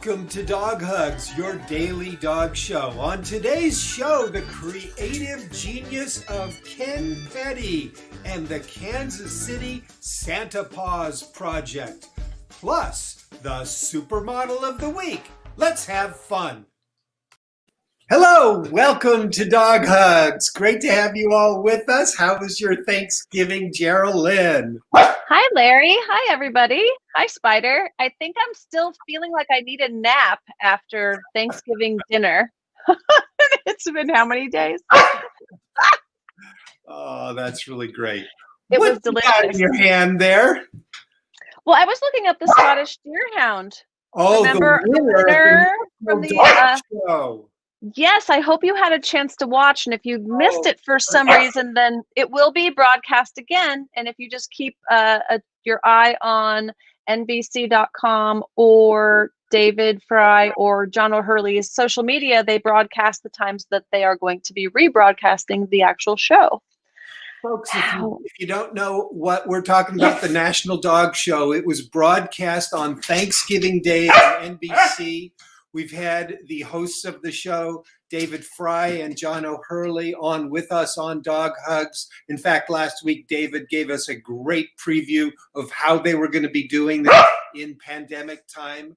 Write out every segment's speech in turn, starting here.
Welcome to Dog Hugs, your daily dog show. On today's show, the creative genius of Ken Petti and the Kansas City Santa Paws Project, plus the Supermodel of the Week. Let's have fun. Hello, welcome to Dog Hugs. Great to have you all with us. How was your Thanksgiving, Geraldine? Hi, Larry. Hi, everybody. Hi, Spider. I think I'm still feeling like I need a nap after Thanksgiving dinner. It's been how many days? Oh, that's really great. It was What's you got delicious. in your hand there? Well, I was looking up the Scottish Deerhound. Oh, Remember the winner from National the Dog Show. Yes, I hope you had a chance to watch. And if you missed it for some reason, then it will be broadcast again. And if you just keep your eye on NBC.com or David Fry or John O'Hurley's social media, they broadcast the times that they are going to be rebroadcasting the actual show. Folks, if you don't know what we're talking about, the National Dog Show, it was broadcast on Thanksgiving Day on NBC. We've had the hosts of the show, David Fry and John O'Hurley, on with us on Dog Hugs. In fact, last week, David gave us a great preview of how they were going to be doing that in pandemic time.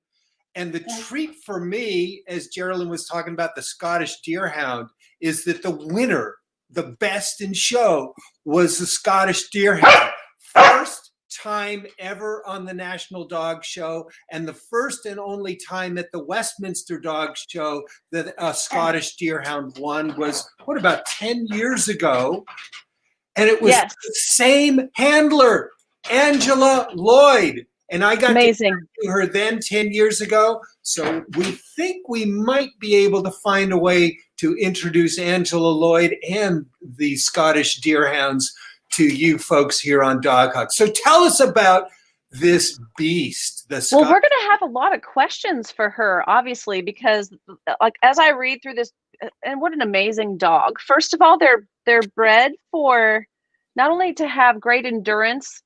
And the treat for me, as Geraldine was talking about the Scottish Deerhound, is that the winner, the best in show, was the Scottish Deerhound. First time ever on the National Dog Show, and the first and only time at the Westminster Dog Show that a Scottish Deerhound won was, what, about 10 years ago? And it was the same handler, Angela Lloyd. And I got to talk to her then 10 years ago. So we think we might be able to find a way to introduce Angela Lloyd and the Scottish Deerhounds to you folks here on Dog Hugs. So tell us about this beast. Well, we're going to have a lot of questions for her, obviously, because like as I read through this, and what an amazing dog. First of all, they're bred for not only to have great endurance,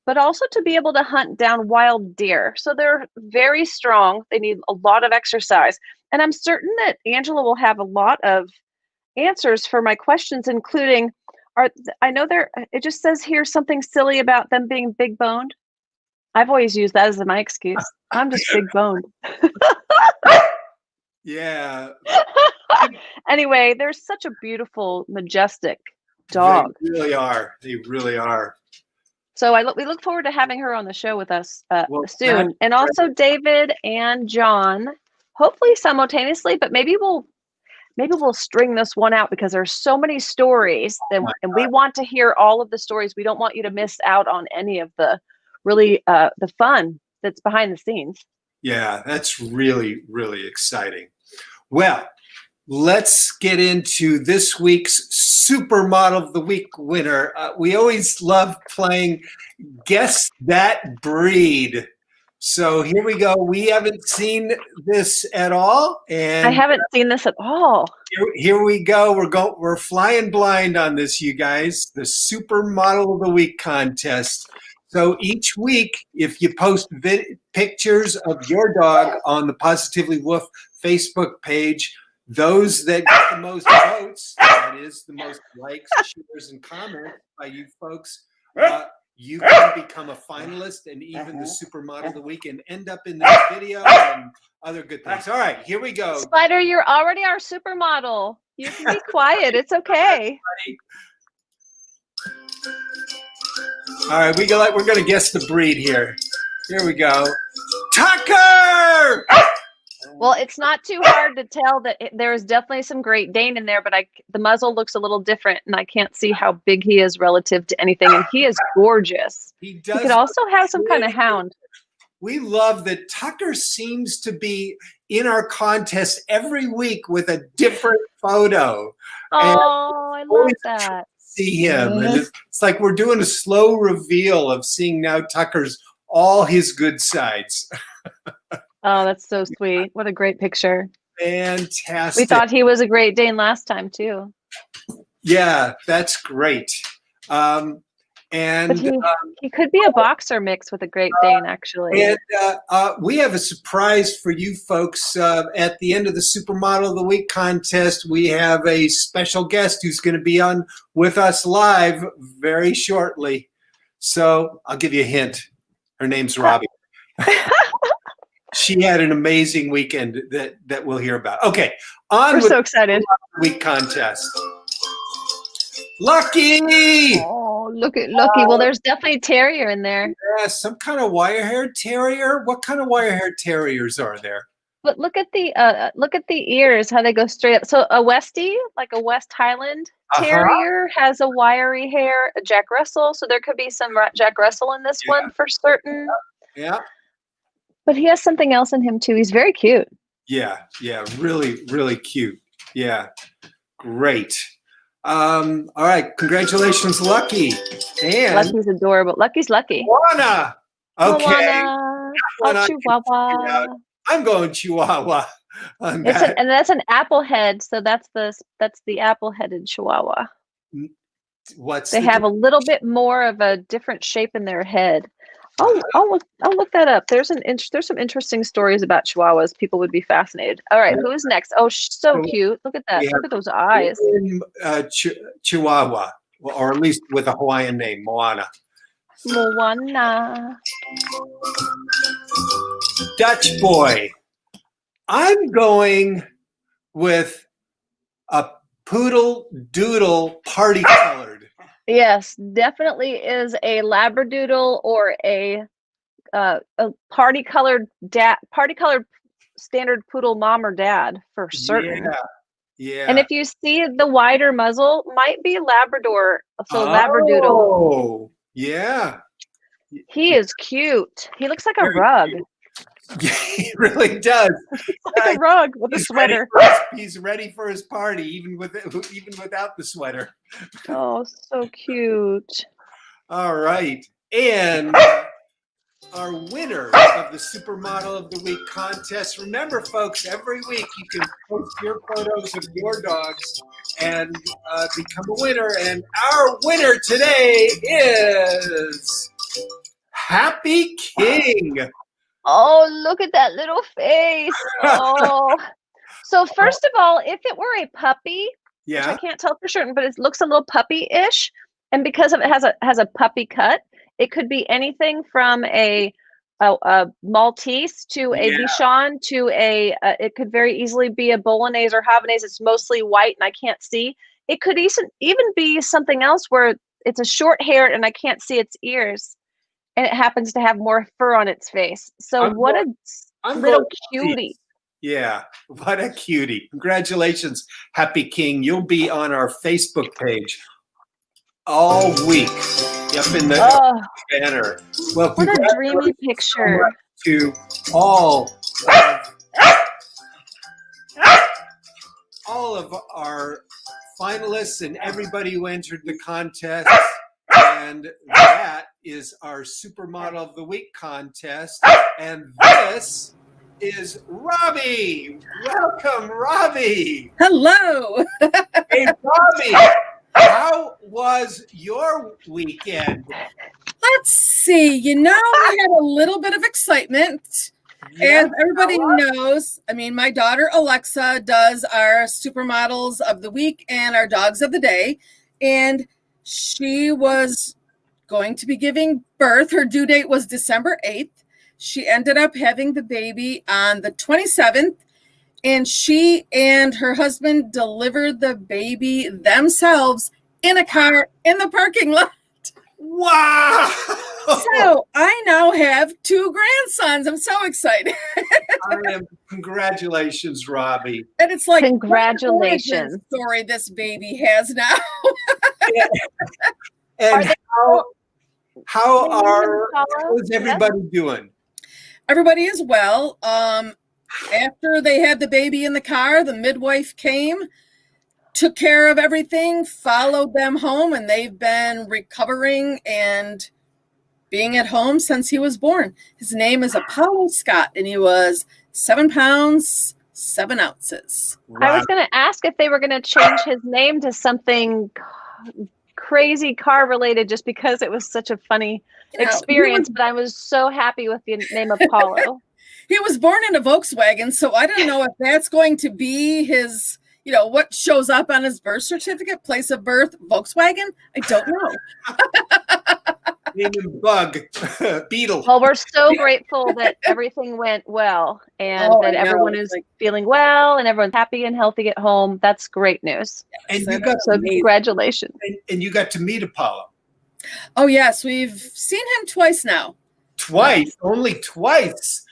but also to be able to hunt down wild deer. So they're very strong. They need a lot of exercise. And I'm certain that Angela will have a lot of answers for my questions, including, I know it just says here something silly about them being big boned. I've always used that as my excuse. I'm just big boned. Yeah. Anyway, they're such a beautiful, majestic dog. They really are. They really are. So we look forward to having her on the show with us soon. And also David and John, hopefully simultaneously, but maybe we'll string this one out because there's so many stories and we want to hear all of the stories. We don't want you to miss out on any of the really the fun that's behind the scenes. Yeah, that's really, really exciting. Well, let's get into this week's Supermodel of the Week winner. We always love playing Guess That Breed. So here we go. We haven't seen this at all, and I haven't seen this at all. Here we go. We're flying blind on this, you guys. The Supermodel of the Week contest. So each week, if you post pictures of your dog on the Positively Woof Facebook page, those that get the most votes, that is the most likes, shares, and comments by you folks, you can become a finalist and even the Supermodel of the Week and end up in this video and other good things. All right, here we go. Spider, you're already our supermodel. You can be quiet. It's okay. All right, we're going to guess the breed here. Here we go. Tucker! Well, it's not too hard to tell that there is definitely some Great Dane in there, but the muzzle looks a little different, and I can't see how big he is relative to anything, and he is gorgeous. He could also have some kind of hound. We love that Tucker seems to be in our contest every week with a different photo. Oh, I love that. See him. And it's like we're doing a slow reveal of seeing now Tucker's all his good sides. Oh, that's so sweet. What a great picture. Fantastic. We thought he was a Great Dane last time, too. Yeah, that's great. And But he could be a boxer mix with a Great Dane, actually. And we have a surprise for you folks. At the end of the Supermodel of the Week contest, we have a special guest who's going to be on with us live very shortly. So I'll give you a hint. Her name's Robbie. She had an amazing weekend that we'll hear about. Okay, on We're with so excited. the Week contest. Lucky! Oh, look at Lucky. Well, there's definitely a terrier in there. Yeah, some kind of wire-haired terrier. What kind of wire-haired terriers are there? But look at the ears, how they go straight up. So a Westie, like a West Highland Terrier, has a wiry hair. A Jack Russell, so there could be some Jack Russell in this one for certain. Yeah. But he has something else in him too. He's very cute. Yeah, really, really cute. Yeah, great. All right, congratulations, Lucky. And Lucky's adorable. Lucky's Lucky. Moana. Okay. Moana. Chihuahua. I'm going Chihuahua on that. And that's an apple head, so that's the apple-headed Chihuahua. They have a little bit more of a different shape in their head. I'll look that up. There's some interesting stories about Chihuahuas. People would be fascinated. All right, who's next? Oh, so cute. Look at that. Look at those eyes. Chihuahua, or at least with a Hawaiian name, Moana. Moana. Dutch boy. I'm going with a poodle doodle party colored. Yes, definitely is a Labradoodle or a party colored standard poodle mom or dad for certain. Yeah. And if you see the wider muzzle, might be Labrador, so Labradoodle. Oh, yeah. He is cute. He looks like a rug. Yeah, he really does. Like a rug with a sweater. He's ready for his party, even without the sweater. Oh, so cute. All right. And our winner of the Supermodel of the Week contest. Remember, folks, every week you can post your photos of your dogs and become a winner. And our winner today is Happy King. Oh, look at that little face. Oh. So first of all, if it were a puppy, which I can't tell for certain, but it looks a little puppy-ish, and because of it has a puppy cut, it could be anything from a Maltese to a Bichon to it could very easily be a Bolognese or Havanese. It's mostly white and I can't see. It could even be something else where it's a short hair and I can't see its ears. And it happens to have more fur on its face. So what a little cutie. Yeah, what a cutie. Congratulations, Happy King. You'll be on our Facebook page all week. Up in the banner. Well, what a dreamy picture. To all of our finalists and everybody who entered the contest. And that is our Supermodel of the Week contest. And this is Robbie. Welcome, Robbie. Hello. Hey, Robbie, how was your weekend? Let's see. We had a little bit of excitement. As everybody knows, my daughter Alexa does our Supermodels of the Week and our Dogs of the Day. And she was going to be giving birth. Her due date was December 8th. She ended up having the baby on the 27th, and she and her husband delivered the baby themselves in a car in the parking lot. Wow! So I now have 2 grandsons. I'm so excited. Congratulations, Robbie. And it's like, congratulations. Story this baby has now. And how is everybody doing? Everybody is well. After they had the baby in the car, the midwife came, took care of everything, followed them home, and they've been recovering and being at home since he was born. His name is Apollo Scott, and he was 7 pounds, 7 ounces. Wow. I was going to ask if they were going to change his name to something crazy car related just because it was such a funny experience, but I was so happy with the name Apollo. He was born in a Volkswagen, so I don't know if that's going to be his, what shows up on his birth certificate, place of birth, Volkswagen. I don't know. Name him Bug, Beetle. Well, we're so grateful that everything went well and that everyone is feeling well and everyone's happy and healthy at home. That's great news. And congratulations. And you got to meet Apollo. Oh, yes. We've seen him twice now. Twice? Only twice?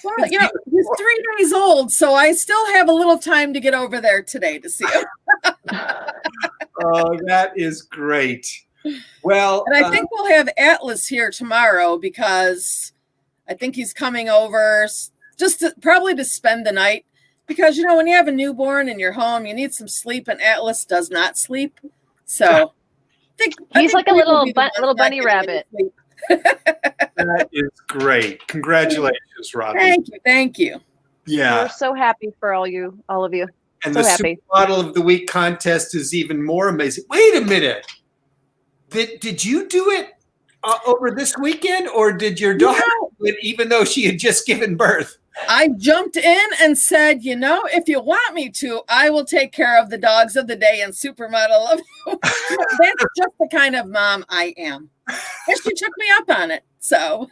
Well, he's 3 days old, so I still have a little time to get over there today to see him. Oh, that is great. Well, and I think we'll have Atlas here tomorrow because I think he's coming over just probably to spend the night because, when you have a newborn in your home, you need some sleep, and Atlas does not sleep. So he's like a little bunny rabbit. That is great. Congratulations, Robbie. Thank you. Yeah. We're so happy for all of you. And so the happy. Supermodel of the Week contest is even more amazing. Wait a minute. Did you do it over this weekend, or did your daughter do it even though she had just given birth? I jumped in and said, if you want me to, I will take care of the dogs of the day and Supermodel. That's just the kind of mom I am. And she took me up on it. So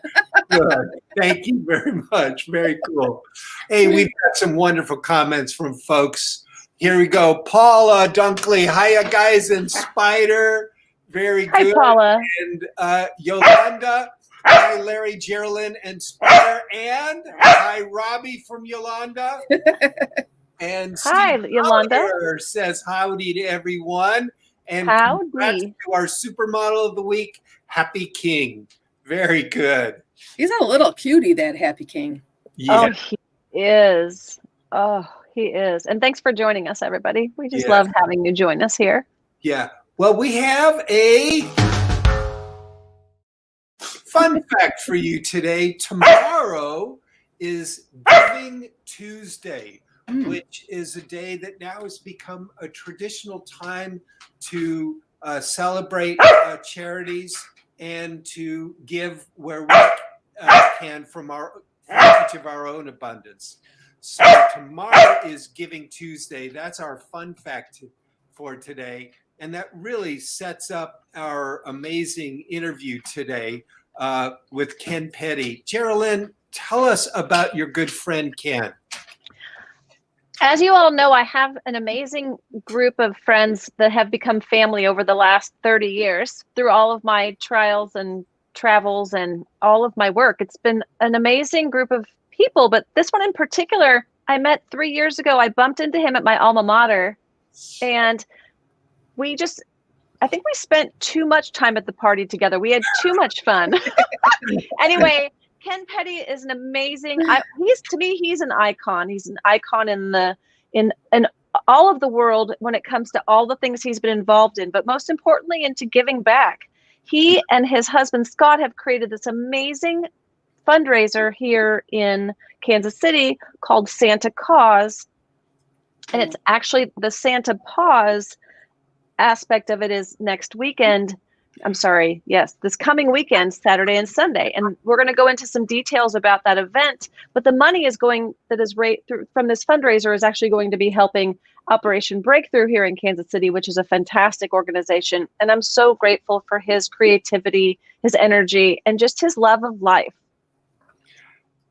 good. Thank you very much. Very cool. Hey, we've got some wonderful comments from folks. Here we go. Paula Dunkley. Hiya, guys, and Spider. Very good. Hi, Paula. And Yolanda. Hi, Larry, Geraldine, and Spider. And hi, Robbie from Yolanda. And hi, Steve Yolanda says howdy to everyone. And howdy to our Supermodel of the Week, Happy King. Very good. He's a little cutie, that Happy King. Yeah. Oh, he is. Oh, he is. And thanks for joining us, everybody. We just love having you join us here. Yeah. Well, we have a fun fact for you today. Tomorrow is Giving Tuesday, which is a day that now has become a traditional time to celebrate charities and to give where we can from each of our own abundance. So tomorrow is Giving Tuesday. That's our fun fact for today. And that really sets up our amazing interview today with Ken Petti. Geraldine, tell us about your good friend, Ken. As you all know, I have an amazing group of friends that have become family over the last 30 years through all of my trials and travels and all of my work. It's been an amazing group of people, but this one in particular, I met 3 years ago. I bumped into him at my alma mater, and I think we spent too much time at the party together. We had too much fun. Anyway, Ken Petti is an amazing. To me, he's an icon. He's an icon in all of the world when it comes to all the things he's been involved in, but most importantly, into giving back. He and his husband Scott have created this amazing fundraiser here in Kansas City called Santa Cause, and it's actually the Santa Paws aspect of it is next weekend. I'm sorry. Yes, this coming weekend, Saturday and Sunday. And we're going to go into some details about that event. But the money that is raised from this fundraiser is actually going to be helping Operation Breakthrough here in Kansas City, which is a fantastic organization. And I'm so grateful for his creativity, his energy, and just his love of life.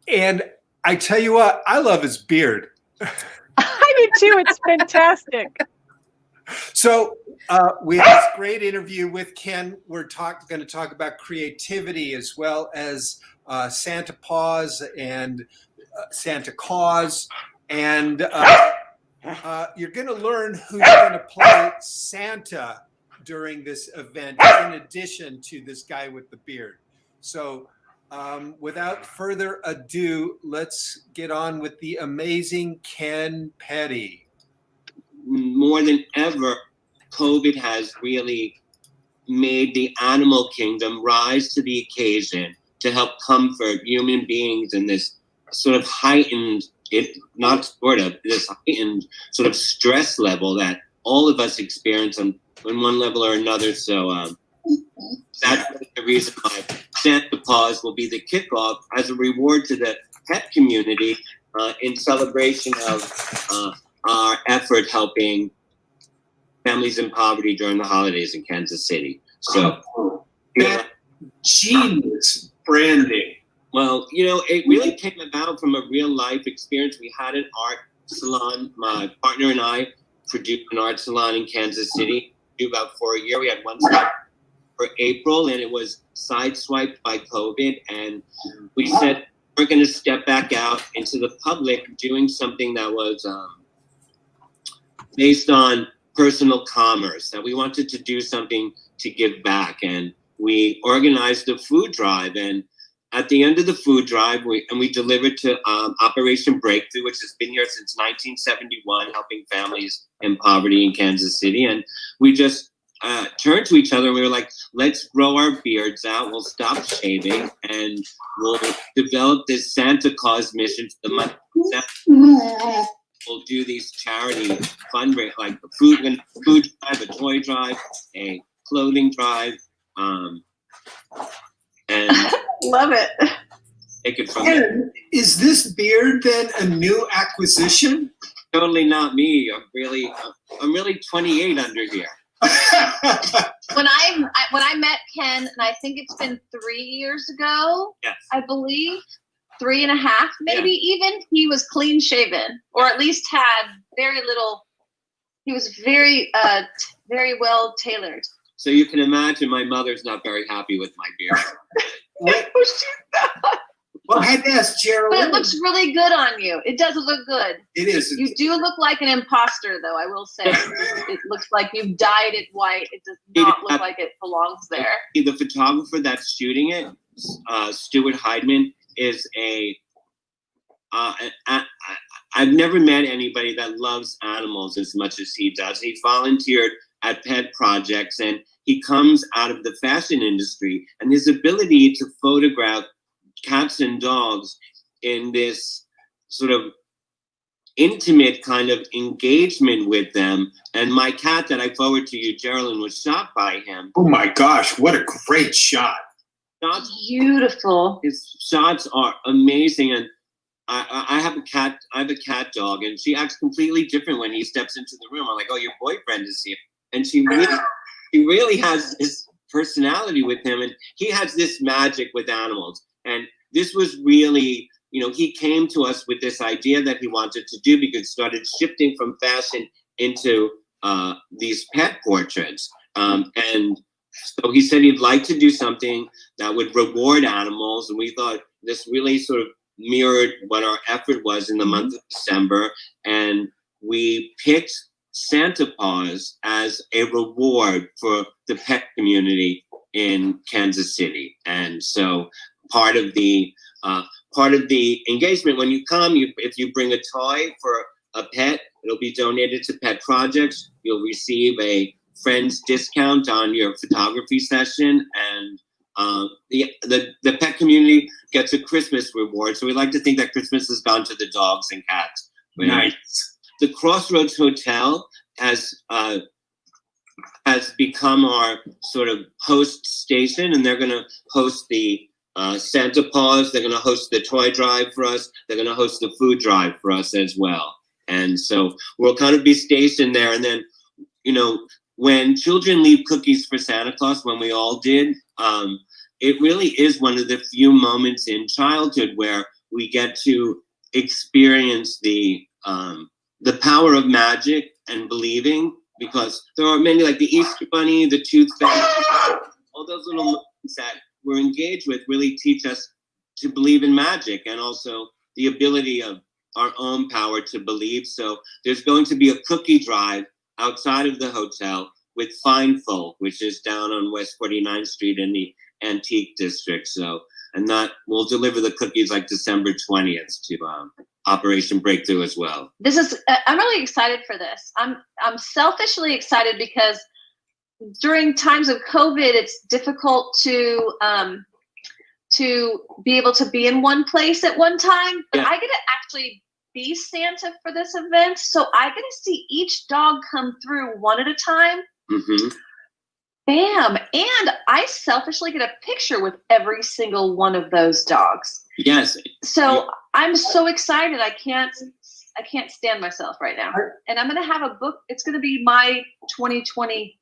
And I tell you what, I love his beard. I do too. It's fantastic. So we have this great interview with Ken. We're going to talk about creativity as well as Santa Paws and Santa Cause. And you're going to learn who's going to play Santa during this event in addition to this guy with the beard. So without further ado, let's get on with the amazing Ken Petti. More than ever, COVID has really made the animal kingdom rise to the occasion to help comfort human beings in this sort of heightened, this heightened sort of stress level that all of us experience on on one level or another. So that's the reason why Santa Paws will be the kickoff as a reward to the pet community in celebration of our effort helping families in poverty during the holidays in Kansas City. So that genius branding. Well, you know, it really came about from a real life experience. We had an art salon. My partner and I produced an art salon in Kansas City. We do about for a year. We had one stop for April, and it was sideswiped by COVID. And we said we're going to step back out into the public, doing something that was based on personal commerce. That we wanted to do something to give back, and we organized a food drive. And at the end of the food drive, we delivered to Operation Breakthrough, which has been here since 1971, helping families in poverty in Kansas City. And we just turned to each other and we were like, let's grow our beards out. We'll stop shaving and we'll develop this Santa Claus mission for the month of December. We'll do these charity fundraisers, like a food drive, a toy drive, a clothing drive, and Love it. take it from there. And is this beard then a new acquisition? Totally not me. I'm really 28 under here. When I met Ken, and I think it's been 3 years ago, Yes. I believe, 3.5 maybe even, he was clean shaven, or at least had very little. He was very well tailored. So you can imagine my mother's not very happy with my beard. Well, I had to ask Gerald. But it looks really good on you. It does look good. It is. You do look like an imposter, though, I will say. It looks like you've dyed it white. It does not look like it belongs there. The photographer that's shooting it, Stuart Heidman, is I've never met anybody that loves animals as much as he does. He volunteered at pet projects, and he comes out of the fashion industry, and his ability to photograph cats and dogs in this sort of intimate kind of engagement with them. And my cat that I forwarded to you, Geraldine, was shot by him. Oh my gosh, what a great shot. Shots, Beautiful. his shots are amazing. And I have a cat dog, and she acts completely different when he steps into the room. I'm like, oh, your boyfriend is here. And she really has this personality with him, and he has this magic with animals. And this was really, you know, he came to us with this idea that he wanted to do because it started shifting from fashion into these pet portraits. And so he said he'd like to do something that would reward animals. And we thought this really sort of mirrored what our effort was in the month of December. And we picked Santa Paws as a reward for the pet community in Kansas City. And so part of the engagement when you come, if you bring a toy for a pet, it'll be donated to pet projects. You'll receive a friend's discount on your photography session, and the pet community gets a Christmas reward. So we like to think that Christmas has gone to the dogs and cats. Nice. The Crossroads Hotel has become our sort of host station, and they're going to host the Santa Paws. They're going to host the toy drive for us. They're going to host the food drive for us as well. And so we'll kind of be stationed there. And then, you know, when children leave cookies for Santa Claus, when we all did, it really is one of the few moments in childhood where we get to experience the power of magic and believing, because there are many, like the Easter Bunny, the Tooth Fairy, all those little moments that we're engaged with really teach us to believe in magic, and also the ability of our own power to believe. So there's going to be a cookie drive outside of the hotel with Fine Folk, which is down on West 49th Street in the Antique District. So, and that we'll deliver the cookies like December 20th to Operation Breakthrough as well. I'm really excited for this. I'm selfishly excited because during times of COVID, it's difficult to be able to be in one place at one time. But I get to actually be Santa for this event, so I get to see each dog come through one at a time. Mm-hmm. Bam. And I selfishly get a picture with every single one of those dogs. Yes. So I'm so excited. I can't stand myself right now. And I'm going to have a book. It's going to be my 2020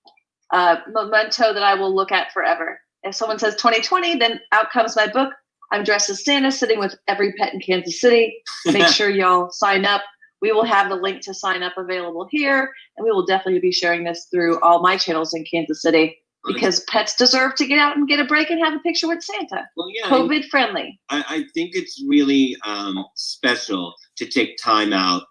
memento that I will look at forever. If someone says 2020, then out comes my book. I'm dressed as Santa, sitting with every pet in Kansas City. Make sure y'all sign up. We will have the link to sign up available here, and we will definitely be sharing this through all my channels in Kansas City, because pets deserve to get out and get a break and have a picture with Santa. Well, yeah, COVID friendly. I think it's really special to take time out,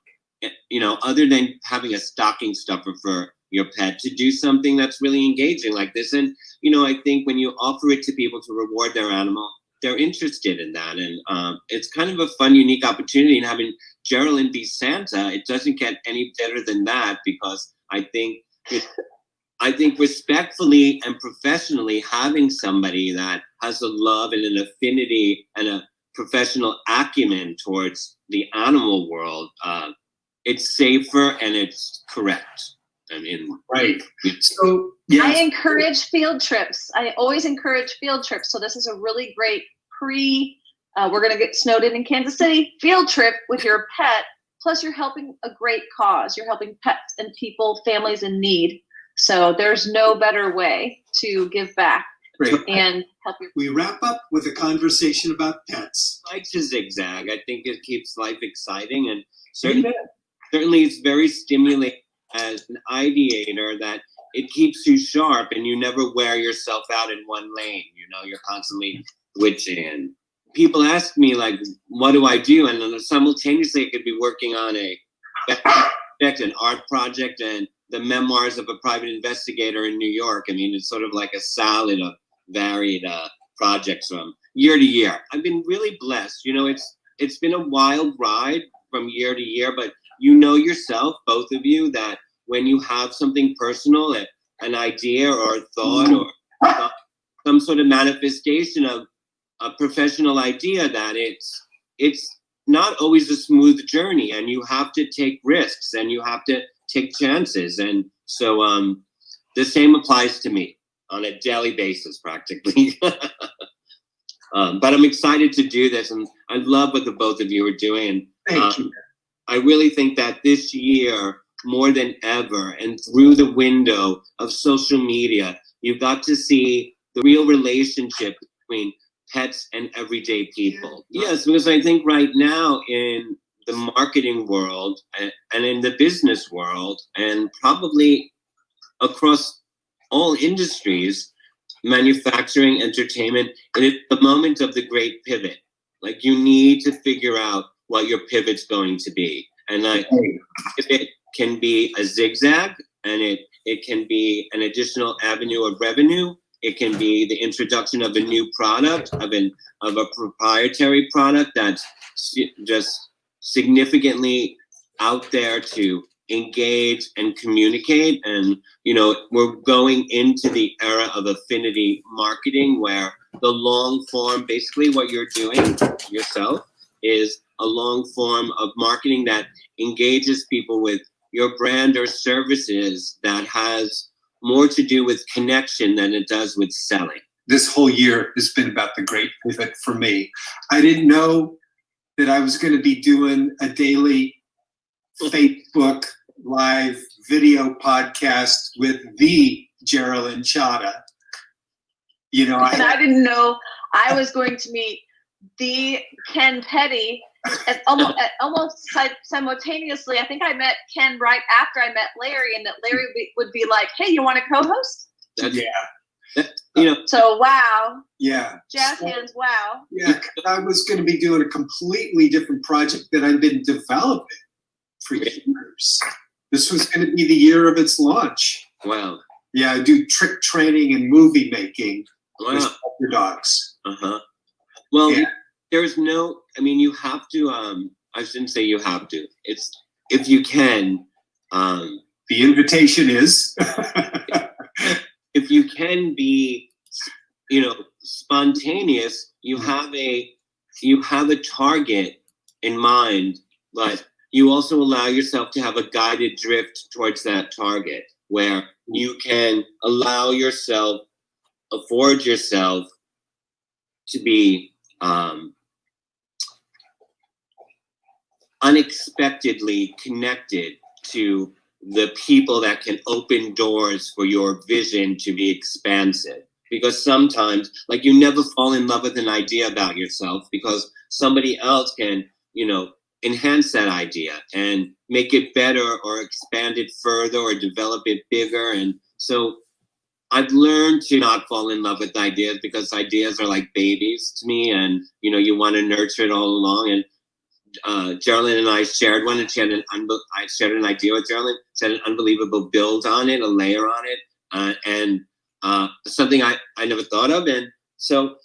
other than having a stocking stuffer for your pet, to do something that's really engaging like this. And, I think when you offer it to people to reward their animal, they're interested in that. And it's kind of a fun, unique opportunity. And having Geraldine be Santa, it doesn't get any better than that, because I think respectfully and professionally, having somebody that has a love and an affinity and a professional acumen towards the animal world, it's safer and it's correct. I mean, right. So yes. I encourage field trips. I always encourage field trips. So this is a really great we're going to get snowed in Kansas City field trip with your pet. Plus you're helping a great cause. You're helping pets and people, families in need. So there's no better way to give back. Great. And help your. We wrap up with a conversation about pets. I like to zigzag. I think it keeps life exciting, and certainly it's very stimulating as an ideator, that it keeps you sharp and you never wear yourself out in one lane. You're constantly switching. And people ask me, like, what do I do? And then simultaneously I could be working on an art project and the memoirs of a private investigator in New York. I mean, it's sort of like a salad of varied projects from year to year. I've been really blessed. It's been a wild ride from year to year, but yourself, both of you, that when you have something personal, an idea or a thought or some sort of manifestation of a professional idea, that it's not always a smooth journey, and you have to take risks and you have to take chances. And so the same applies to me on a daily basis, practically. But I'm excited to do this, and I love what the both of you are doing. Thank you. I really think that this year, more than ever, and through the window of social media, you've got to see the real relationship between pets and everyday people. Yes, because I think right now in the marketing world and in the business world, and probably across all industries, manufacturing, entertainment, and it's the moment of the great pivot. Like, you need to figure out what your pivot's going to be. And if it can be a zigzag, and it can be an additional avenue of revenue, it can be the introduction of a new product, of a proprietary product that's just significantly out there to engage and communicate. And we're going into the era of affinity marketing, where the long form, basically what you're doing yourself, is a long form of marketing that engages people with your brand or services, that has more to do with connection than it does with selling. This whole year has been about the great pivot for me. I didn't know that I was going to be doing a daily Facebook live video podcast with the Geraldine Chata. And I didn't know I was going to meet the Ken Petti almost simultaneously. I think I met Ken right after I met Larry, and that Larry would be like, "Hey, you want to co-host?" So wow. Yeah. Jazz hands. Wow. Yeah, I was going to be doing a completely different project that I've been developing for years. This was going to be the year of its launch. Wow. Yeah, I do trick training and movie making with your dogs. Well, there's no, you have to, I shouldn't say you have to. It's, if you can. The invitation is. If you can be, spontaneous, you have a target in mind, but you also allow yourself to have a guided drift towards that target, where you can allow yourself, afford yourself to be unexpectedly connected to the people that can open doors for your vision to be expansive. Because sometimes, like, you never fall in love with an idea about yourself because somebody else can, you know, enhance that idea and make it better or expand it further or develop it bigger. And so I've learned to not fall in love with ideas because ideas are like babies to me, and, you know, you want to nurture it all along. And Geraldine and I shared one, and I shared an idea with Geraldine, said an unbelievable build on it, a layer on it, and something I never thought of. And so,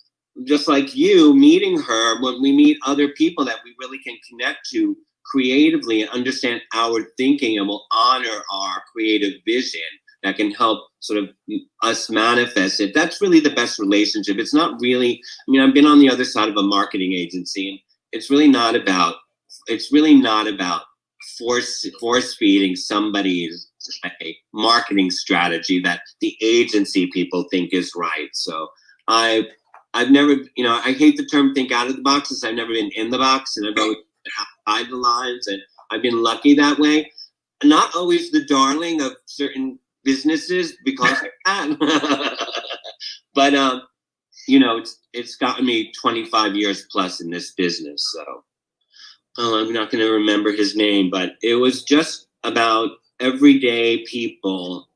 just like you, meeting her, when we meet other people that we really can connect to creatively and understand our thinking and will honor our creative vision that can help sort of us manifest it, that's really the best relationship. It's not really, I mean, I've been on the other side of a marketing agency, and it's really not about force feeding somebody's a marketing strategy that the agency people think is right. So I've never, you know, I hate the term think out of the box, because I've never been in the box, and I've always been outside the lines, and I've been lucky that way. Not always the darling of certain businesses because I can. But you know, it's gotten me 25 years plus in this business. So I'm not going to remember his name, but it was just about everyday people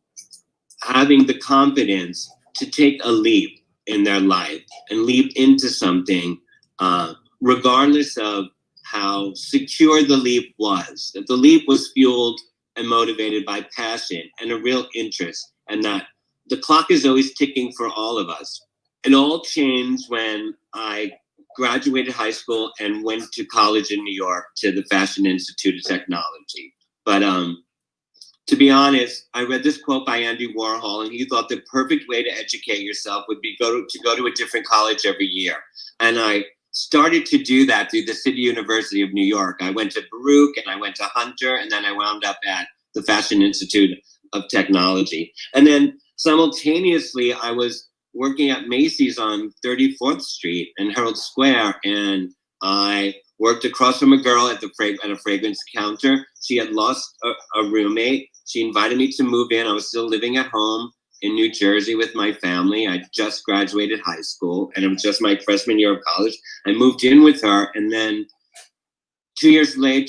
having the confidence to take a leap in their life and leap into something, regardless of how secure the leap was. That the leap was fueled and motivated by passion and a real interest, and that the clock is always ticking for all of us. It all changed when I graduated high school and went to college in New York to the Fashion Institute of Technology. But to be honest, I read this quote by Andy Warhol, and he thought the perfect way to educate yourself would be to go to a different college every year. And I started to do that through the City University of New York. I went to Baruch, and I went to Hunter, and then I wound up at the Fashion Institute of Technology. And then simultaneously, I was working at Macy's on 34th Street and Herald Square, and I worked across from a girl at a fragrance counter. She had lost a roommate. She invited me to move in. I was still living at home in New Jersey with my family. I just graduated high school, and it was just my freshman year of college. I moved in with her, and then 2 or 3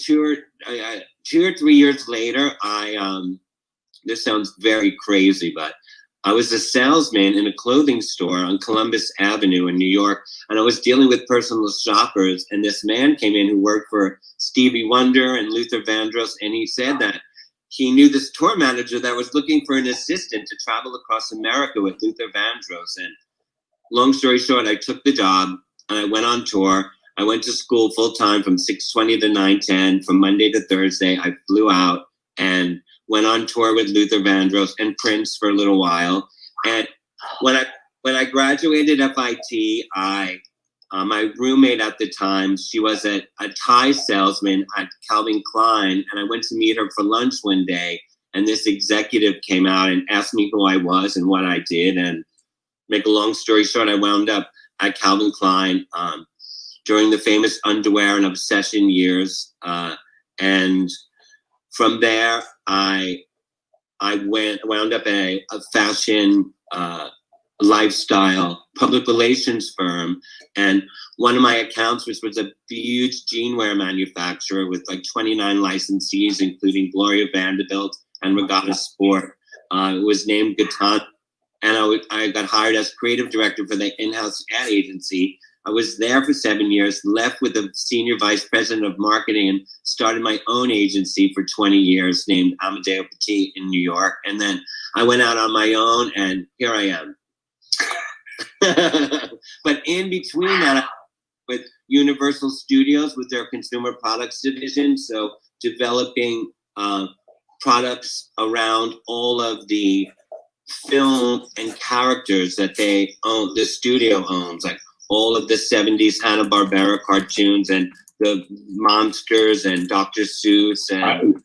years later, this sounds very crazy, but I was a salesman in a clothing store on Columbus Avenue in New York, and I was dealing with personal shoppers, and this man came in who worked for Stevie Wonder and Luther Vandross, and he said that he knew this tour manager that was looking for an assistant to travel across America with Luther Vandross. And long story short, I took the job, and I went on tour. I went to school full-time from 6:20 to 9:10, from Monday to Thursday. I flew out and went on tour with Luther Vandross and Prince for a little while. And when I graduated FIT, my roommate at the time, she was a tie salesman at Calvin Klein, and I went to meet her for lunch one day, and this executive came out and asked me who I was and what I did. And make a long story short, I wound up at Calvin Klein during the famous underwear and obsession years, and from there, I wound up at a fashion lifestyle public relations firm, and one of my accounts, which was a huge jeanwear manufacturer with like 29 licensees, including Gloria Vanderbilt and Regatta Sport, was named Gatan, and I got hired as creative director for the in-house ad agency. I was there for 7 years, left with the senior vice president of marketing, and started my own agency for 20 years named Amadeo Petti in New York. And then I went out on my own, and here I am. But in between that, with Universal Studios with their consumer products division, so developing products around all of the film and characters that they own, the studio owns, like all of the 70s Hanna-Barbera cartoons and the Monsters and Dr. Seuss. And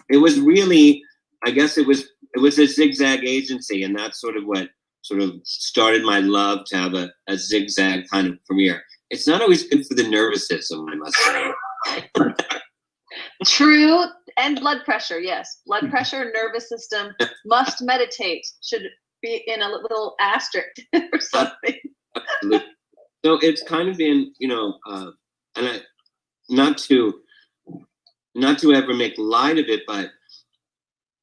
it was really, I guess it was it was a zigzag agency, and that's sort of what sort of started my love to have a zigzag kind of career. It's not always good for the nervous system, I must say. True. And blood pressure, yes. Blood pressure, nervous system, must meditate, should be in a little asterisk or something. Absolutely. So it's kind of been, you know, and I, not to ever make light of it, but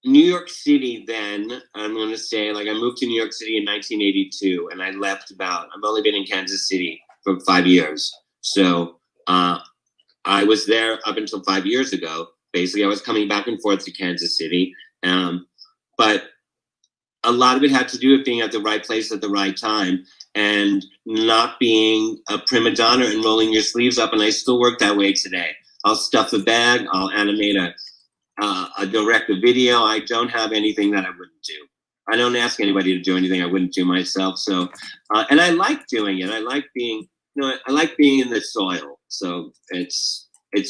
New York City then, I'm going to say, like, I moved to New York City in 1982, and I left I've only been in Kansas City for 5 years. So I was there up until 5 years ago. Basically, I was coming back and forth to Kansas City. But a lot of it had to do with being at the right place at the right time and not being a prima donna and rolling your sleeves up. And I still work that way today. I'll stuff a bag, I'll animate direct a video. I don't have anything that I wouldn't do. I don't ask anybody to do anything I wouldn't do myself. So, and I like doing it. I like being, I like being in the soil. So it's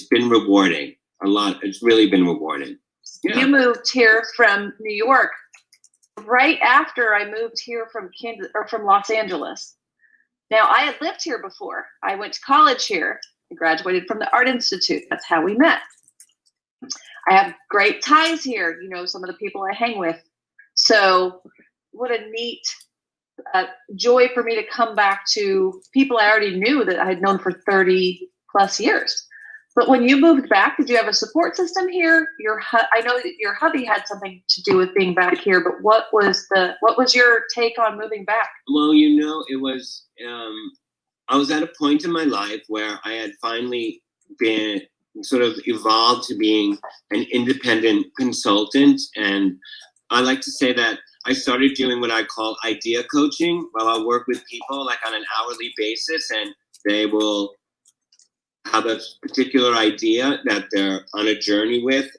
been rewarding a lot. It's really been rewarding. Yeah. You moved here from New York right after I moved here from from Los Angeles. Now, I had lived here before. I went to college here. I graduated from the Art Institute. That's how we met. I have great ties here, some of the people I hang with. So what a neat joy for me to come back to people I already knew that I had known for 30 plus years. But when you moved back, did you have a support system here? I know that your hubby had something to do with being back here, but what was your take on moving back? Well, it was, I was at a point in my life where I had finally been sort of evolved to being an independent consultant. And I like to say that I started doing what I call idea coaching, where I'll work with people like on an hourly basis, and they will have a particular idea that they're on a journey with.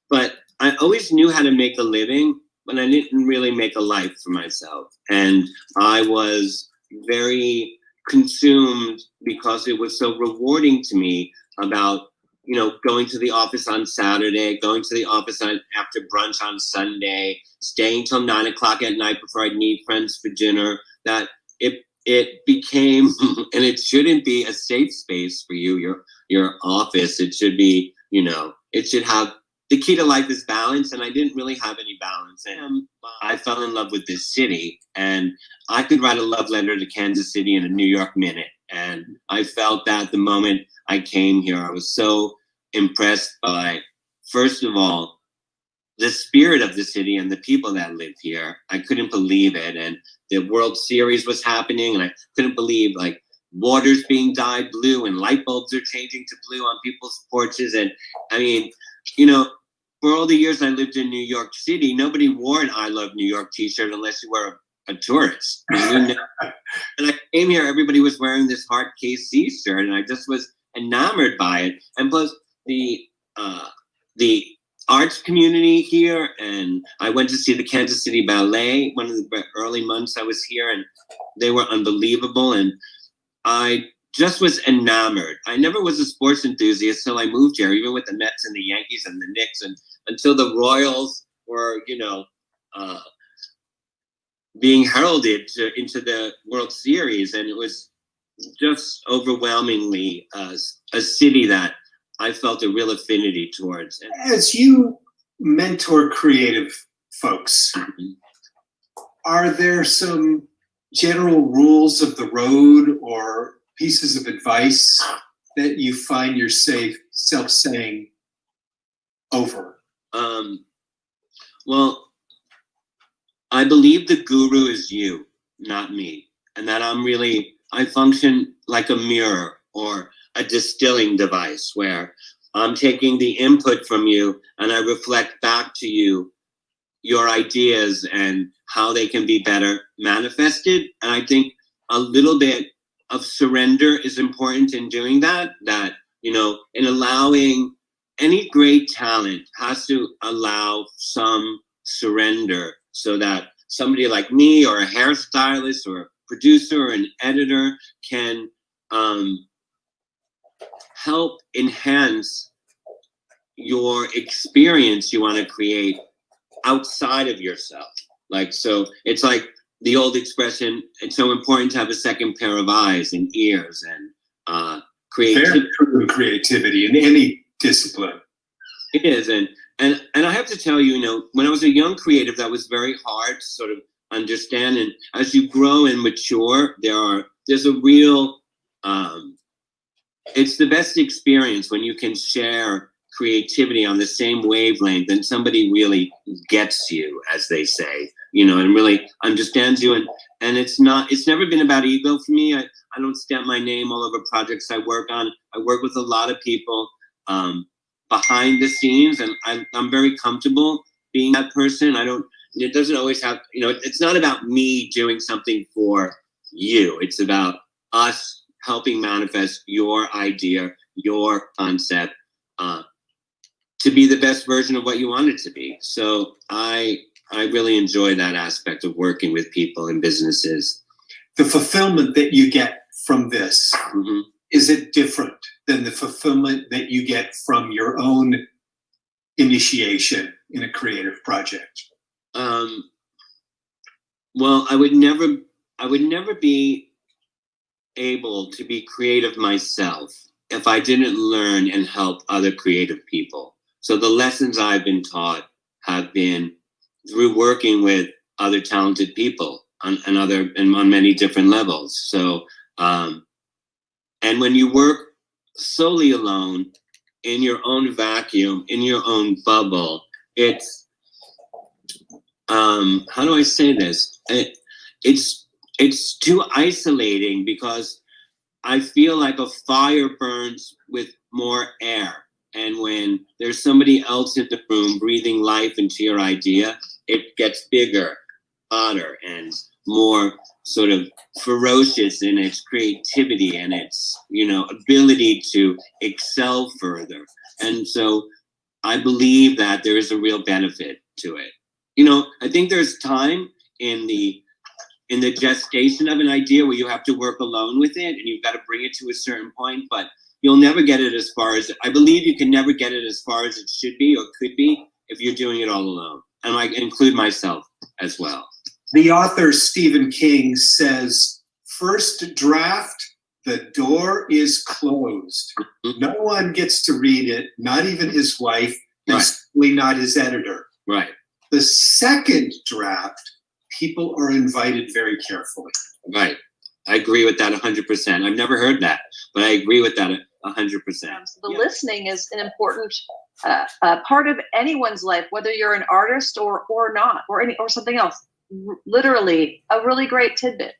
But I always knew how to make a living, but I didn't really make a life for myself. And I was very consumed because it was so rewarding to me about going to the office on Saturday, going to the office after brunch on Sunday, staying till 9 o'clock at night before I'd meet friends for dinner, that it became, and it shouldn't be a safe space for you, your office. It should be, it should have, the key to life is balance, and I didn't really have any balance. And I fell in love with this city, and I could write a love letter to Kansas City in a New York minute. And I felt that the moment I came here, I was so impressed by, first of all, the spirit of the city and the people that live here. I couldn't believe it. And the World Series was happening, and I couldn't believe, like, water's being dyed blue and light bulbs are changing to blue on people's porches. And I mean, for all the years I lived in New York City, nobody wore an I Love New York t-shirt unless you were a tourist. And I came here, everybody was wearing this Heart KC shirt, and I just was enamored by it. And plus the arts community here, and I went to see the Kansas City Ballet one of the early months I was here, and they were unbelievable. And I just was enamored. I never was a sports enthusiast till I moved here, even with the Mets and the Yankees and the Knicks, and until the Royals were, being heralded into the World Series. And it was just overwhelmingly a city that I felt a real affinity towards. As you mentor creative folks, are there some general rules of the road or pieces of advice that you find yourself saying over? Well, I believe the guru is you, not me. And that I function like a mirror or a distilling device where I'm taking the input from you and I reflect back to you your ideas and how they can be better manifested. And I think a little bit of surrender is important in doing that, in allowing any great talent has to allow some surrender so that somebody like me or a hairstylist or a producer or an editor can help enhance your experience you want to create outside of yourself. Like, so it's like the old expression, it's so important to have a second pair of eyes and ears and creativity. Very true in creativity in any discipline. It is, and I have to tell you, you know, when I was a young creative, that was very hard to sort of understand. And as you grow and mature, there's a real, it's the best experience when you can share creativity on the same wavelength and somebody really gets you, as they say, you know, and really understands you. And it's never been about ego for me. I don't stamp my name all over projects I work on. I work with a lot of people behind the scenes, and I'm very comfortable being that person. It doesn't always have, you know, it's not about me doing something for you. It's about us helping manifest your idea, your concept, to be the best version of what you want it to be. So I really enjoy that aspect of working with people and businesses. The fulfillment that you get from this, is it different than the fulfillment that you get from your own initiation in a creative project? Well, I would never be able to be creative myself if I didn't learn and help other creative people. So the lessons I've been taught have been through working with other talented people on many different levels. So, and when you work solely alone in your own vacuum, in your own bubble, it's, how do I say this? It's too isolating, because I feel like a fire burns with more air. And when there's somebody else in the room breathing life into your idea, it gets bigger, hotter, and more sort of ferocious in its creativity and its, you know, ability to excel further. And so I believe that there is a real benefit to it. You know, I think there's time in the gestation of an idea where you have to work alone with it and you've got to bring it to a certain point, but you'll never get it as far as, I believe you can never get it as far as it should be or could be if you're doing it all alone. And I include myself as well. The author, Stephen King, says, first draft, the door is closed. No one gets to read it, not even his wife, and certainly not his editor. Right. The second draft, people are invited very carefully. Right. I agree with that 100%. I've never heard that, but I agree with that 100%. So the listening is an important part of anyone's life, whether you're an artist or not, or something else. Literally, a really great tidbit.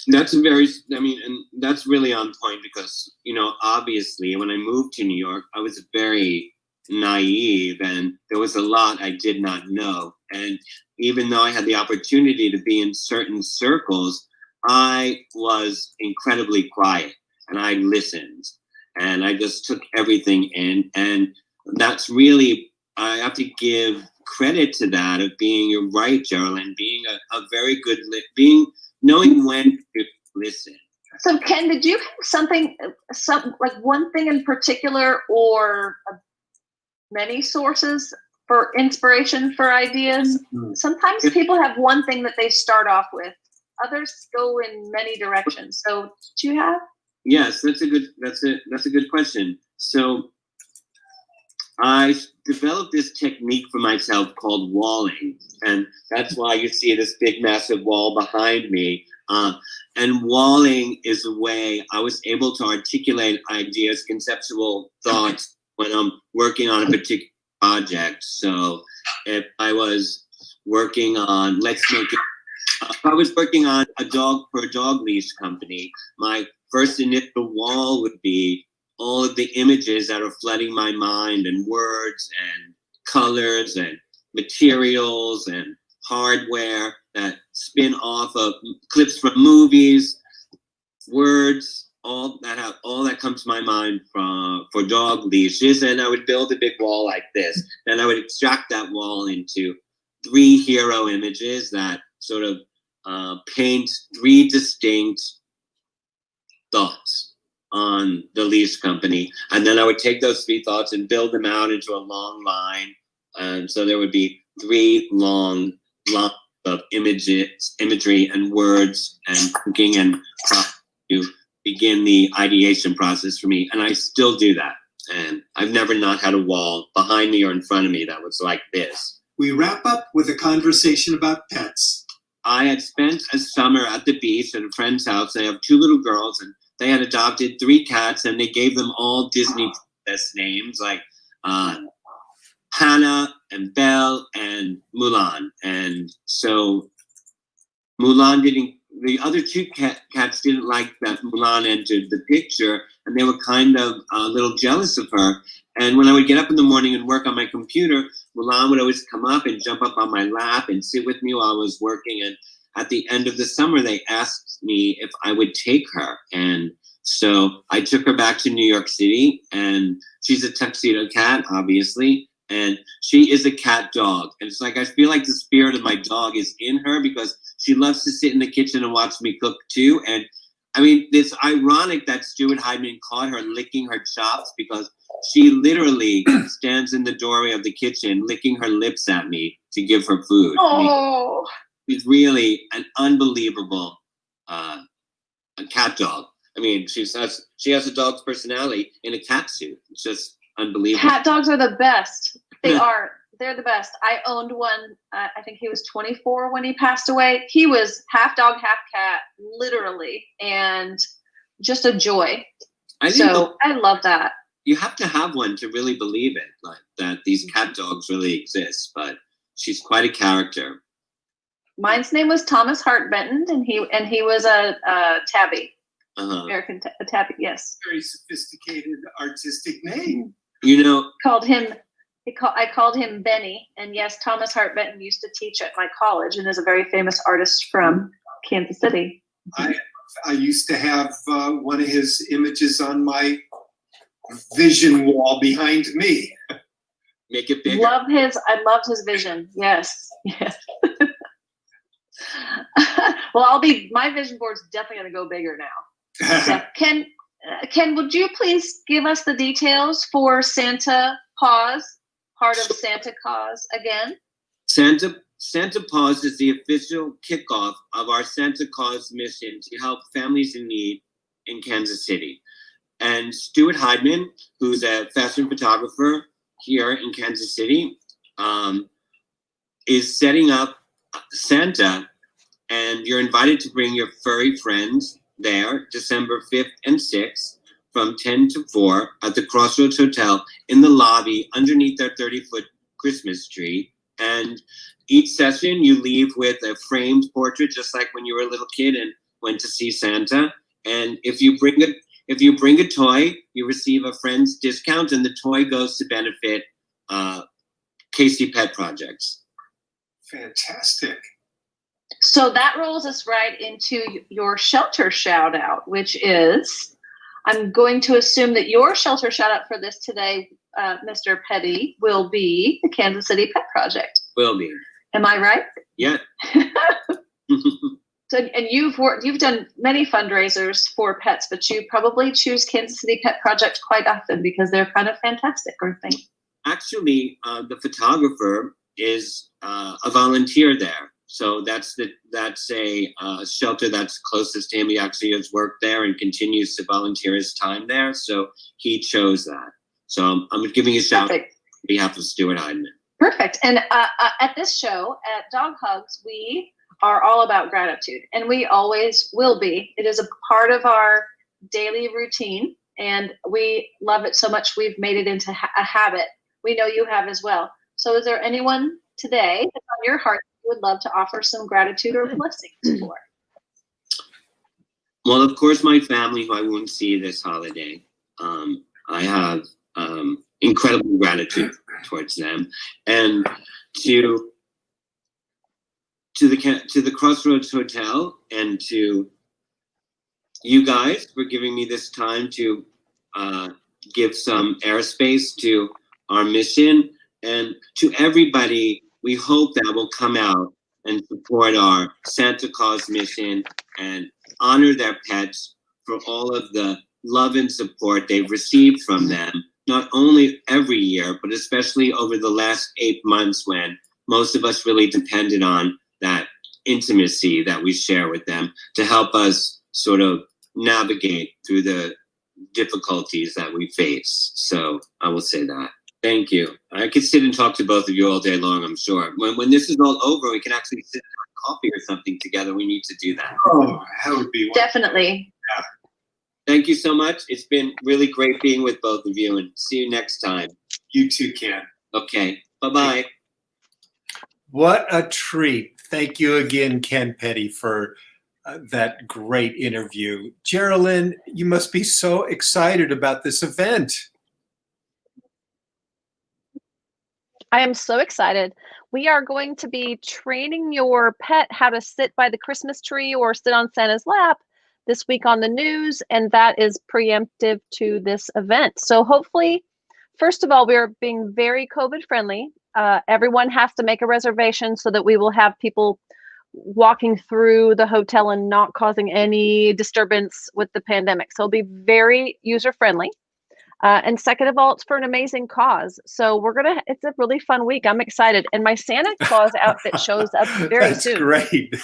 That's and that's really on point, because, you know, obviously when I moved to New York, I was very naive and there was a lot I did not know. And even though I had the opportunity to be in certain circles, I was incredibly quiet and I listened and I just took everything in. And that's really, I have to give credit to that, of being, you're right, Geraldine, being a very good, knowing when to listen. So Ken, did you have like one thing in particular, or many sources for inspiration for ideas? Sometimes people have one thing that they start off with. Others go in many directions. So do you have? Yes, that's a good question. So I developed this technique for myself called walling, and that's why you see this big, massive wall behind me. And walling is a way I was able to articulate ideas, conceptual thoughts when I'm working on a particular project. So if I was working on, if I was working on a dog leash company, my first initial wall would be all of the images that are flooding my mind, and words and colors and materials and hardware that spin off of clips from movies, words, all that comes to my mind for dog leashes. And I would build a big wall like this. Then I would extract that wall into 3 hero images that sort of paint 3 distinct thoughts on the leash company. And then I would take those 3 thoughts and build them out into a long line. And so there would be 3 long blocks of imagery and words and thinking and to begin the ideation process for me. And I still do that. And I've never not had a wall behind me or in front of me that was like this. We wrap up with a conversation about pets. I had spent a summer at the beach at a friend's house. They have 2 little girls, and they had adopted 3 cats, and they gave them all Disney princess names like Hannah and Belle and Mulan. And so Mulan didn't, the other 2 cats didn't like that Mulan entered the picture, and they were kind of a little jealous of her. And when I would get up in the morning and work on my computer, Mulan would always come up and jump up on my lap and sit with me while I was working. And at the end of the summer, they asked me if I would take her. And so I took her back to New York City, and she's a tuxedo cat, obviously. And she is a cat dog. And it's like, I feel like the spirit of my dog is in her because she loves to sit in the kitchen and watch me cook too. And I mean, it's ironic that Stuart Heidman caught her licking her chops because she literally stands in the doorway of the kitchen licking her lips at me to give her food. Oh. She's really an unbelievable a cat dog. I mean, she has a dog's personality in a cat suit. It's just unbelievable. Cat dogs are the best. They are. They're the best. I owned one. I think he was 24 when he passed away. He was half dog, half cat, literally, and just a joy. I love that. You have to have one to really believe it, like that these cat dogs really exist. But she's quite a character. Mine's name was Thomas Hart-Benton, and he was a tabby. American tabby. Yes. Very sophisticated artistic name. You know. I called him Benny, and yes, Thomas Hart-Benton used to teach at my college and is a very famous artist from Kansas City. I used to have one of his images on my vision wall behind me. Make it bigger. I loved his vision. Yes. Yes. Well, my vision board's definitely going to go bigger now. Yeah. Ken, would you please give us the details for Santa Paws? Part of Santa Cause again? Santa Paws is the official kickoff of our Santa Cause mission to help families in need in Kansas City. And Stuart Heidman, who's a fashion photographer here in Kansas City, is setting up Santa, and you're invited to bring your furry friends there December 5th and 6th. From 10 to 4 at the Crossroads Hotel in the lobby underneath their 30-foot Christmas tree. And each session you leave with a framed portrait, just like when you were a little kid and went to see Santa. And if you bring a toy, you receive a friend's discount, and the toy goes to benefit Casey Pet Projects. Fantastic. So that rolls us right into your shelter shout out, which is, I'm going to assume that your shelter shout out for this today, Mr. Petti, will be the Kansas City Pet Project. Will be. Am I right? Yeah. So, and you've done many fundraisers for pets, but you probably choose Kansas City Pet Project quite often because they're kind of fantastic, aren't they? Actually, the photographer is a volunteer there. So that's a shelter that's closest to him. He actually has worked there and continues to volunteer his time there. So he chose that. So I'm giving a shout out on behalf of Stuart Heidman. Perfect. And at this show, at Dog Hugs, we are all about gratitude, and we always will be. It is a part of our daily routine, and we love it so much we've made it into a habit. We know you have as well. So is there anyone today that's on your heart would love to offer some gratitude or blessings for? Well, of course, my family, who I won't see this holiday. I have incredible gratitude towards them, and to the Crossroads Hotel, and to you guys for giving me this time to give some airspace to our mission, and to everybody. We hope that will come out and support our Santa Claus mission and honor their pets for all of the love and support they've received from them, not only every year, but especially over the last 8 months when most of us really depended on that intimacy that we share with them to help us sort of navigate through the difficulties that we face. So I will say that. Thank you. I could sit and talk to both of you all day long, I'm sure. When this is all over, we can actually sit and have coffee or something together. We need to do that. Oh, that would be wonderful. Definitely. Yeah. Thank you so much. It's been really great being with both of you, and see you next time. You too, Ken. Okay. Bye-bye. What a treat. Thank you again, Ken Petti, for that great interview. Geraldine, you must be so excited about this event. I am so excited. We are going to be training your pet how to sit by the Christmas tree or sit on Santa's lap this week on the news, and that is preemptive to this event. So hopefully, first of all, we are being very COVID friendly. Everyone has to make a reservation so that we will have people walking through the hotel and not causing any disturbance with the pandemic. So it'll be very user friendly. And second of all, it's for an amazing cause. So it's a really fun week. I'm excited. And my Santa Claus outfit shows up very soon. That's great.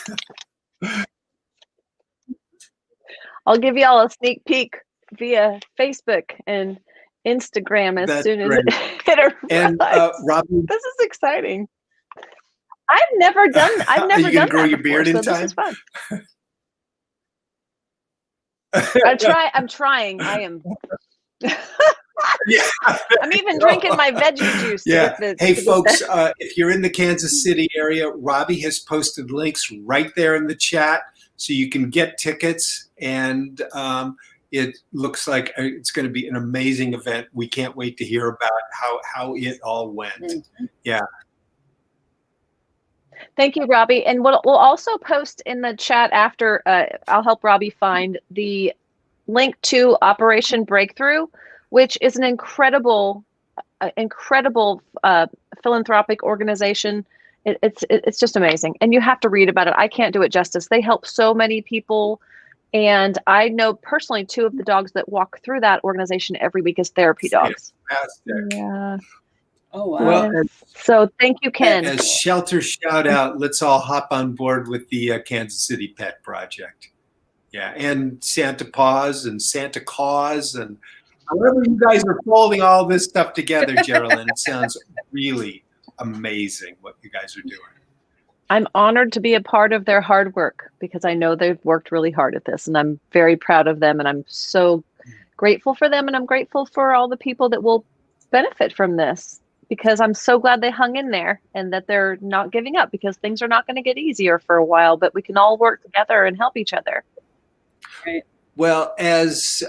I'll give you all a sneak peek via Facebook and Instagram as soon as it arrives. And Robin, this is exciting. I've never done are you done gonna grow that your before, beard in so time? this is fun. I'm trying. I am. Yeah. I'm even drinking my veggie juice. Yeah. Hey, to folks, if you're in the Kansas City area, Robbie has posted links right there in the chat so you can get tickets. And it looks like it's going to be an amazing event. We can't wait to hear about how it all went. Yeah. Thank you, Robbie. And we'll also post in the chat after, I'll help Robbie find the link to Operation Breakthrough, which is an incredible philanthropic organization. It's just amazing. And you have to read about it. I can't do it justice. They help so many people. And I know personally 2 of the dogs that walk through that organization every week as therapy dogs. Fantastic. Yeah. Oh, wow. Well, So thank you, Ken. as shelter shout out, let's all hop on board with the Kansas City Pet Project. Yeah, and Santa Paws and Santa Claus and however you guys are folding all this stuff together, Geraldine, it sounds really amazing what you guys are doing. I'm honored to be a part of their hard work because I know they've worked really hard at this, and I'm very proud of them, and I'm so grateful for them, and I'm grateful for all the people that will benefit from this, because I'm so glad they hung in there and that they're not giving up, because things are not going to get easier for a while, but we can all work together and help each other. Right. Well, as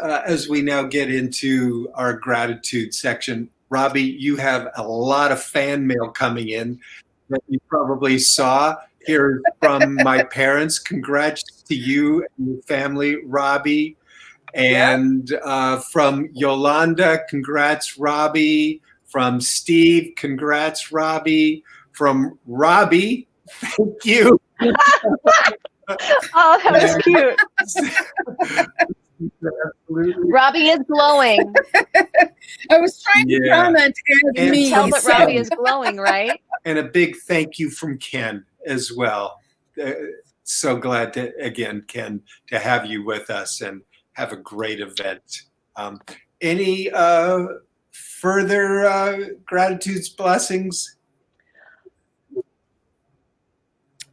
we now get into our gratitude section, Robbie, you have a lot of fan mail coming in that you probably saw. Here from my parents. Congrats to you and your family, Robbie. And from Yolanda, congrats, Robbie. From Steve, congrats, Robbie. From Robbie, thank you. Oh, that was cute. Absolutely. Robbie is glowing. I was trying to comment as And me. Tell that so- Robbie is glowing, right? And a big thank you from Ken as well. So glad to, again, Ken, to have you with us and have a great event. Any further gratitudes, blessings?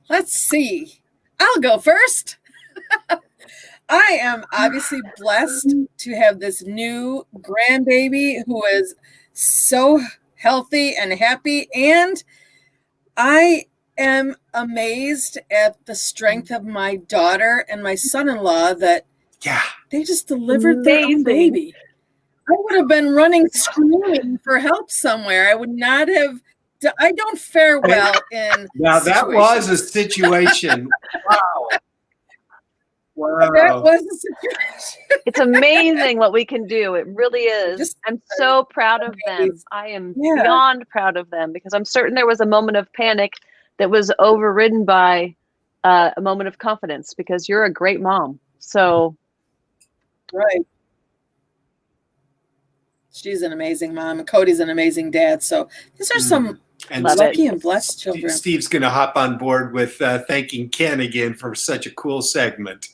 Let's see. I'll go first. I am obviously blessed to have this new grandbaby who is so healthy and happy. And I am amazed at the strength of my daughter and my son-in-law that they just delivered their own baby. I would have been running screaming for help somewhere. I would not have. I don't fare well in. Now that was a situation. Wow. Wow. That was a situation. It's amazing what we can do. It really is. I'm so proud of them. I am beyond proud of them, because I'm certain there was a moment of panic that was overridden by a moment of confidence, because you're a great mom. So. Right. She's an amazing mom, and Cody's an amazing dad. So these are some And Love it. Lucky and blessed children. Steve's going to hop on board with thanking Ken again for such a cool segment.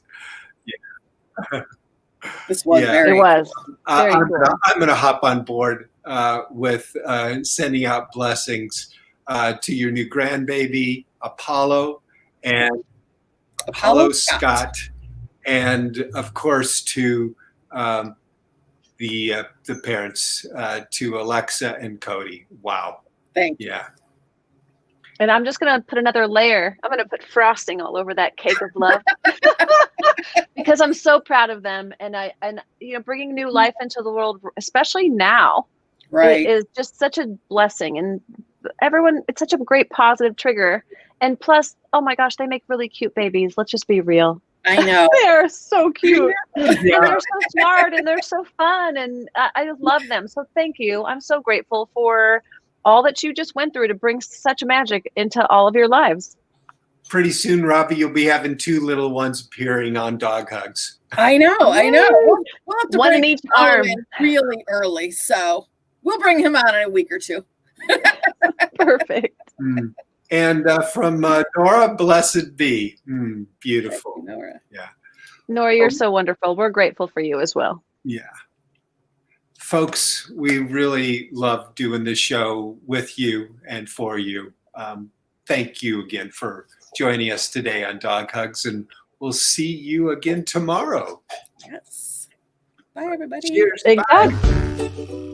This was Yeah. very It was. Very I'm cool. going to hop on board with sending out blessings to your new grandbaby, Apollo, and Apollo Scott, and of course to the parents, to Alexa and Cody. Wow. Thank you. Yeah. And I'm just going to put another layer. I'm going to put frosting all over that cake of love because I'm so proud of them. And bringing new life into the world, especially now, Right. is just such a blessing. And everyone, it's such a great positive trigger. And plus, oh my gosh, they make really cute babies. Let's just be real. I know. They're so cute. Yeah. And they're so smart and they're so fun. And I just love them. So thank you. I'm so grateful for all that you just went through to bring such magic into all of your lives. Pretty soon, Robbie, you'll be having 2 little ones appearing on Dog Hugs. I know. We'll have to One in bring each arm. Solomon really early, so we'll bring him on in a week or 2. Perfect. And from Nora, blessed be. Beautiful. Thank you, Nora. Yeah. Nora, you're so wonderful. We're grateful for you as well. Yeah. Folks, we really love doing this show with you and for you. Thank you again for joining us today on Dog Hugs, and we'll see you again tomorrow. Yes. Bye, everybody. Cheers. Big Bye. hug.